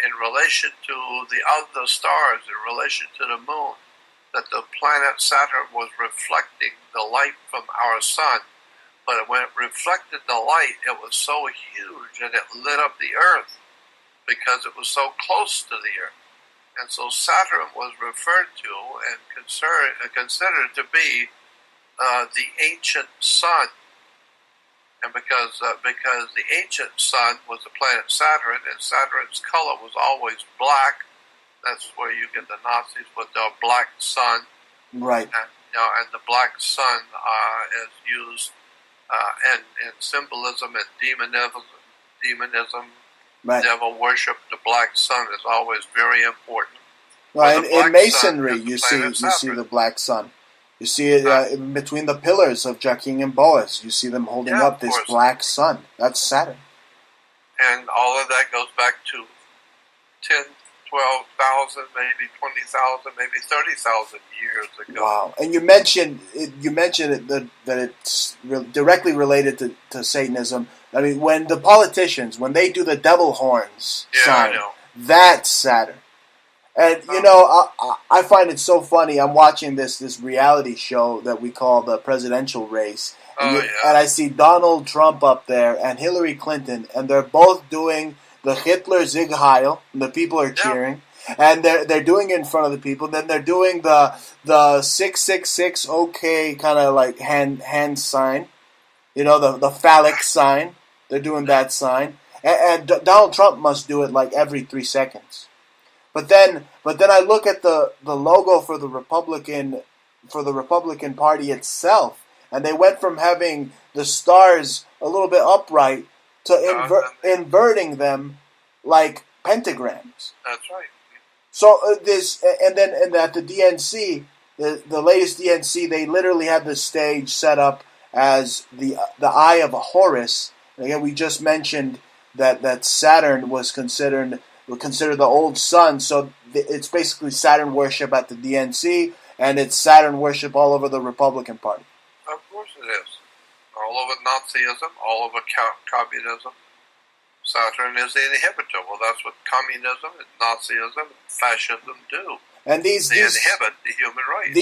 in relation to the other stars, in relation to the moon, that the planet Saturn was reflecting the light from our sun. But when it reflected the light, it was so huge and it lit up the Earth because it was so close to the Earth. And so Saturn was referred to and considered to be the ancient sun. And because the ancient sun was the planet Saturn, and Saturn's color was always black, that's where you get the Nazis with the black sun. Right. And the black sun is used in symbolism and demonism. Right. Devil worship. The black sun is always very important. Right. In masonry, you see the black sun. You see it between the pillars of Jachin and Boaz. You see them holding up this black sun. That's Saturn. And all of that goes back to 10, 12,000, maybe 20,000, maybe 30,000 years ago. Wow! And you mentioned that it's directly related to Satanism. I mean, when the politicians, when they do the devil horns sign, that's Saturn. And I find it so funny. I'm watching this reality show that we call the presidential race, and I see Donald Trump up there and Hillary Clinton, and they're both doing the Hitler Sieg Heil, and the people are cheering, and they're doing it in front of the people. Then they're doing the 666 OK kind of like hand sign, the phallic sign. They're doing that sign, and Donald Trump must do it like every 3 seconds. But then I look at the logo for the Republican Party itself, and they went from having the stars a little bit upright to inverting them like pentagrams. That's right. So and at the DNC, the latest DNC, they literally had the stage set up as the Eye of Horus. And again, we just mentioned that Saturn was considered the old sun, so it's basically Saturn worship at the DNC, and it's Saturn worship all over the Republican Party. Of course it is. All over Nazism, all over communism. Saturn is the inhibitor. Well, that's what communism and Nazism and fascism do. And they inhibit the human race.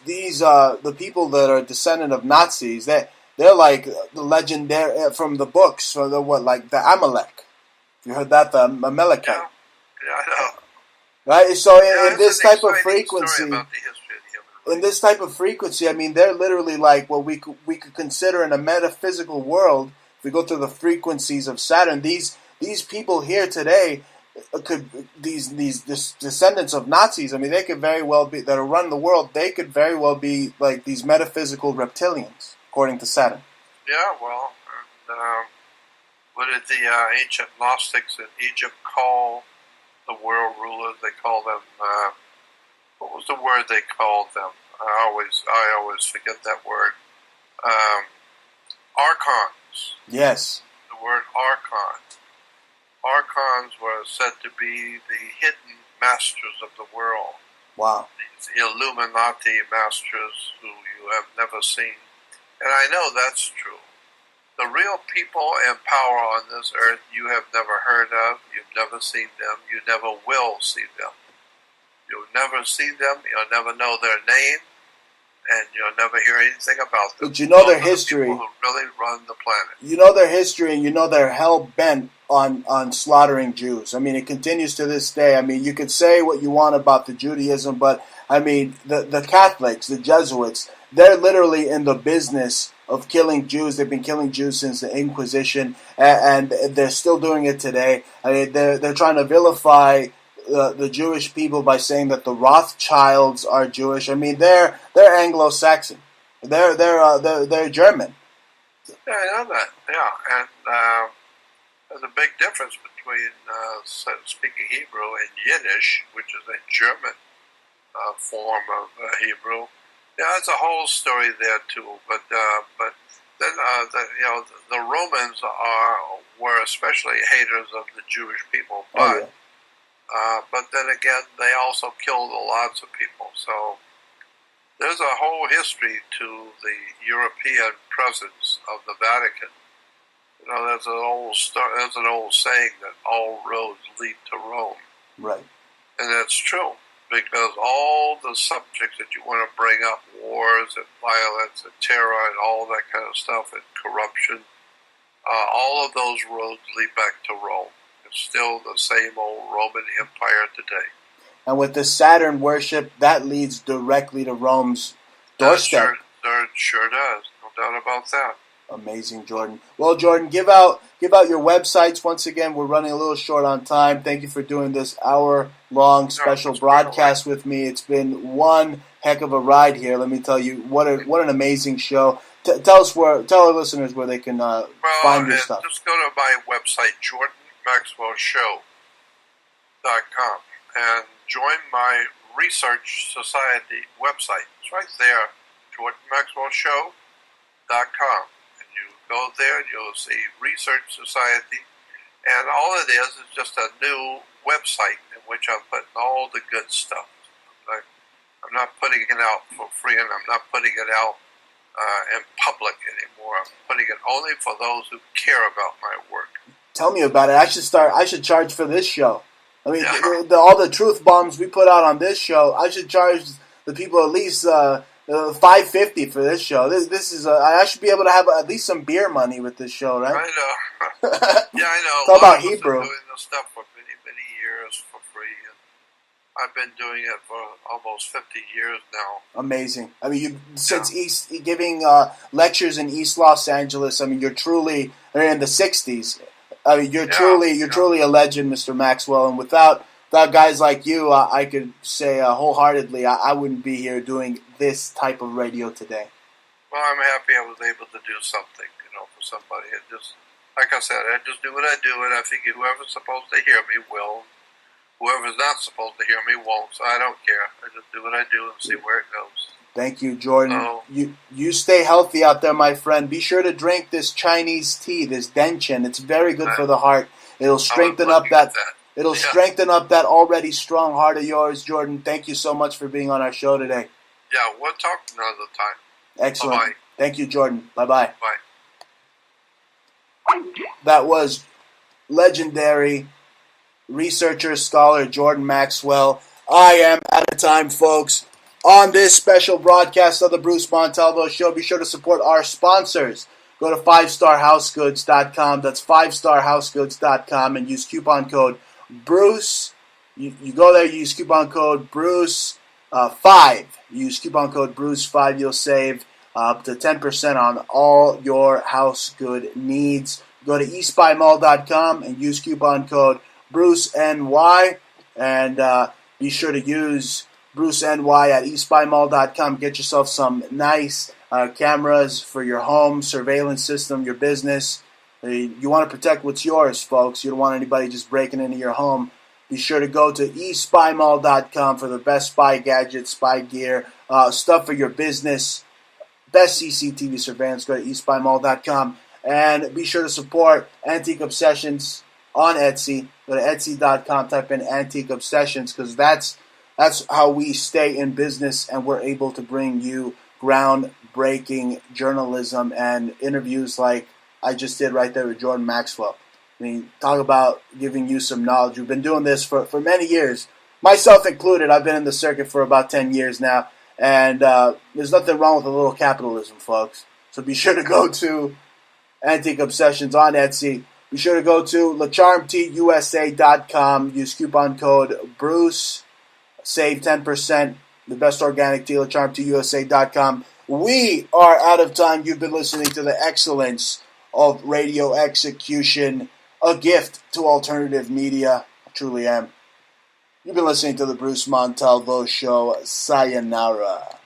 These the people that are descendant of Nazis, they're like the legendary from the books, or the Amalek. You heard that, the Amalekite? Yeah, I know. Right. So in this type of frequency, I mean, they're literally like what we could consider in a metaphysical world. if we go through the frequencies of Saturn, these people here today could these descendants of Nazis. I mean, they could very well be that are running the world. They could very well be like these metaphysical reptilians, according to Saturn. Yeah, well, and, what did the ancient Gnostics in Egypt call the world rulers? They call them. What was the word they called them? I always forget that word. Archons. Yes. The word archon. Archons were said to be the hidden masters of the world. Wow. These Illuminati masters who you have never seen. And I know that's true. The real people in power on this earth you have never heard of, you've never seen them, you never will see them. You'll never see them, you'll never know their name, and you'll never hear anything about them. But you know their history. The people who really run the planet. You know their history, and you know they're hell-bent on slaughtering Jews. I mean, it continues to this day. I mean, you could say what you want about the Judaism, but, I mean, the Catholics, the Jesuits, they're literally in the business of killing Jews. They've been killing Jews since the Inquisition, and they're still doing it today. I mean, they're trying to vilify the Jewish people by saying that the Rothschilds are Jewish. I mean, they're Anglo-Saxon. They're German. Yeah, I know that. Yeah, and there's a big difference between speaking Hebrew and Yiddish, which is a German form of Hebrew. Yeah, it's a whole story there too. But then the Romans were especially haters of the Jewish people, but then again they also killed lots of people. So there's a whole history to the European presence of the Vatican. You know, there's an old saying that all roads lead to Rome. Right. And that's true, because all the subjects that you want to bring up, wars and violence and terror and all that kind of stuff and corruption, all of those roads lead back to Rome. It's still the same old Roman Empire today. And with the Saturn worship, that leads directly to Rome's doorstep. Sure does. No doubt about that. Amazing, Jordan. Well, Jordan, give out your websites. Once again, we're running a little short on time. Thank you for doing this hour-long special broadcast with me. It's been one heck of a ride here. Let me tell you, what an amazing show. Tell our listeners where they can find your stuff. Just go to my website, JordanMaxwellShow.com, and join my Research Society website. It's right there, JordanMaxwellShow.com. Go there, you'll see Research Society, and all it is just a new website in which I'm putting all the good stuff. I'm not putting it out for free, and I'm not putting it out in public anymore. I'm putting it only for those who care about my work. Tell me about it. I should charge for this show. I mean, all the truth bombs we put out on this show, I should charge the people at least $5.50 for this show. This is I should be able to have at least some beer money with this show, right? I know. Yeah, I know. It's all about Hebrew. I've been doing this stuff for many, many years for free, and I've been doing it for almost 50 years now. Amazing. I mean, since giving lectures in East Los Angeles. I mean, you're truly in the '60s. I mean, you're truly a legend, Mr. Maxwell, and without guys like you, I could say wholeheartedly, I wouldn't be here doing this type of radio today. Well, I'm happy I was able to do something, for somebody. It just, like I said, I just do what I do, and I think whoever's supposed to hear me will. Whoever's not supposed to hear me won't, so I don't care. I just do what I do and see where it goes. Thank you, Jordan. You stay healthy out there, my friend. Be sure to drink this Chinese tea, this Denchen. It's very good for the heart. It'll strengthen up that. It'll strengthen up that already strong heart of yours, Jordan. Thank you so much for being on our show today. Yeah, we'll talk another time. Excellent. Bye-bye. Thank you, Jordan. Bye-bye. Bye. That was legendary researcher, scholar Jordan Maxwell. I am out of time, folks. On this special broadcast of the Bruce Montalvo Show, be sure to support our sponsors. Go to 5starhousegoods.com. That's 5starhousegoods.com and use coupon code Bruce. You go there, you use coupon code Bruce 5. Use coupon code Bruce 5. You'll save up to 10% on all your house good needs. Go to eastbymall.com and use coupon code BruceNY, and be sure to use BruceNY at eastbymall.com. Get yourself some nice cameras for your home, surveillance system, your business. You want to protect what's yours, folks. You don't want anybody just breaking into your home. Be sure to go to eastbymall.com for the best spy gadgets, spy gear, stuff for your business. Best CCTV surveillance. Go to eastbymall.com. And be sure to support Antique Obsessions on Etsy. Go to etsy.com, type in Antique Obsessions, because that's how we stay in business, and we're able to bring you groundbreaking journalism and interviews like I just did right there with Jordan Maxwell. I mean, talk about giving you some knowledge. We've been doing this for many years, myself included. I've been in the circuit for about 10 years now, and there's nothing wrong with a little capitalism, folks. So be sure to go to Antique Obsessions on Etsy. Be sure to go to LeCharmTusa.com. Use coupon code Bruce. Save 10%. The best organic tea, LeCharmTusa.com. We are out of time. You've been listening to the excellence of radio execution, a gift to alternative media. I truly am. You've been listening to the Bruce Montalvo Show. Sayonara.